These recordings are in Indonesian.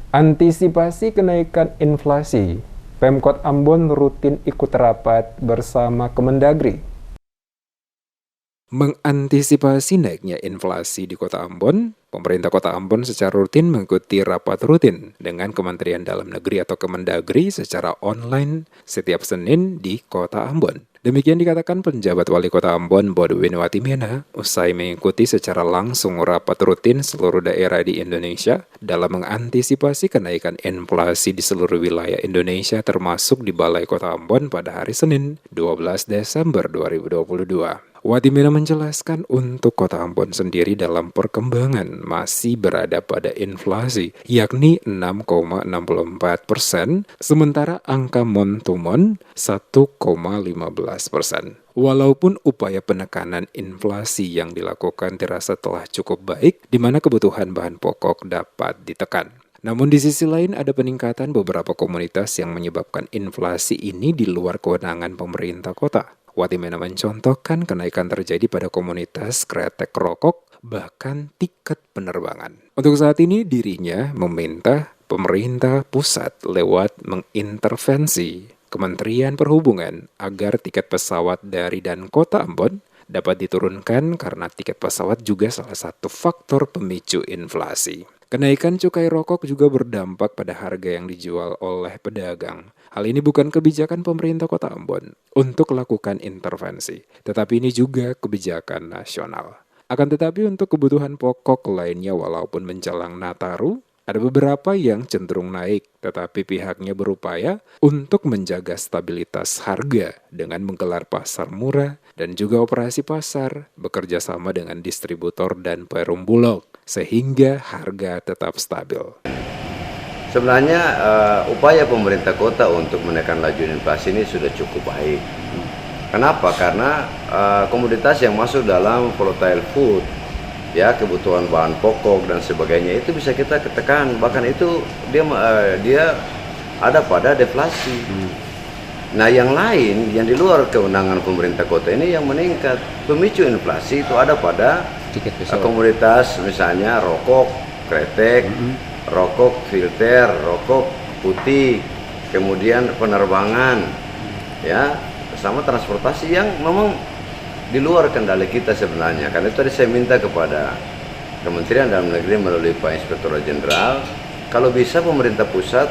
Antisipasi kenaikan inflasi, Pemkot Ambon rutin ikut rapat bersama Kemendagri. Mengantisipasi naiknya inflasi di Kota Ambon, pemerintah Kota Ambon secara rutin mengikuti rapat rutin dengan Kementerian Dalam Negeri atau Kemendagri secara online setiap Senin di Kota Ambon. Demikian dikatakan penjabat Wali Kota Ambon, Bodwin Watimena, usai mengikuti secara langsung rapat rutin seluruh daerah di Indonesia dalam mengantisipasi kenaikan inflasi di seluruh wilayah Indonesia termasuk di Balai Kota Ambon pada hari Senin, 12 Desember 2022. Watimena menjelaskan untuk Kota Ambon sendiri dalam perkembangan masih berada pada inflasi, yakni 6,64%, sementara angka month-to-month 1,15%. Walaupun upaya penekanan inflasi yang dilakukan dirasa telah cukup baik, di mana kebutuhan bahan pokok dapat ditekan. Namun di sisi lain ada peningkatan beberapa komunitas yang menyebabkan inflasi ini di luar kewenangan pemerintah kota. Watimena mencontohkan kenaikan terjadi pada komunitas kretek rokok, bahkan tiket penerbangan. Untuk saat ini dirinya meminta pemerintah pusat lewat mengintervensi Kementerian Perhubungan agar tiket pesawat dari dan Kota Ambon dapat diturunkan karena tiket pesawat juga salah satu faktor pemicu inflasi. Kenaikan cukai rokok juga berdampak pada harga yang dijual oleh pedagang. Hal ini bukan kebijakan pemerintah Kota Ambon untuk lakukan intervensi, tetapi ini juga kebijakan nasional. Akan tetapi untuk kebutuhan pokok lainnya walaupun menjelang Nataru, ada beberapa yang cenderung naik, tetapi pihaknya berupaya untuk menjaga stabilitas harga dengan menggelar pasar murah dan juga operasi pasar, bekerja sama dengan distributor dan perum bulog, sehingga harga tetap stabil. Sebenarnya upaya pemerintah kota untuk menekan laju inflasi ini sudah cukup baik. Kenapa? Karena komoditas yang masuk dalam volatile food, ya kebutuhan bahan pokok dan sebagainya itu bisa kita tekan. Bahkan itu dia ada pada deflasi. Nah yang lain yang di luar kewenangan pemerintah kota ini yang meningkat pemicu inflasi itu ada pada komoditas misalnya rokok, kretek, rokok filter, rokok putih, kemudian penerbangan, ya, sama transportasi yang memang di luar kendali kita sebenarnya. Karena itu tadi saya minta kepada Kementerian Dalam Negeri melalui Pak Inspektur Jenderal, kalau bisa pemerintah pusat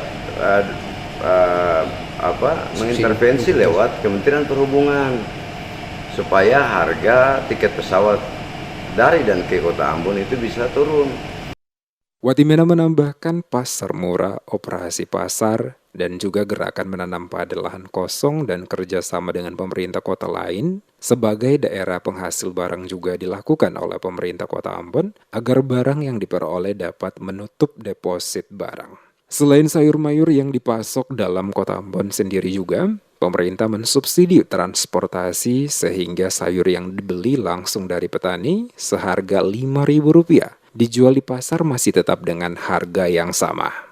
mengintervensi lewat Kementerian Perhubungan supaya harga tiket pesawat dari dan ke Kota Ambon itu bisa turun. Watimena menambahkan pasar murah, operasi pasar, dan juga gerakan menanam padi lahan kosong dan kerjasama dengan pemerintah kota lain sebagai daerah penghasil barang juga dilakukan oleh pemerintah Kota Ambon agar barang yang diperoleh dapat menutup deposit barang. Selain sayur mayur yang dipasok dalam Kota Ambon sendiri juga, pemerintah mensubsidi transportasi sehingga sayur yang dibeli langsung dari petani seharga Rp5.000 dijual di pasar masih tetap dengan harga yang sama.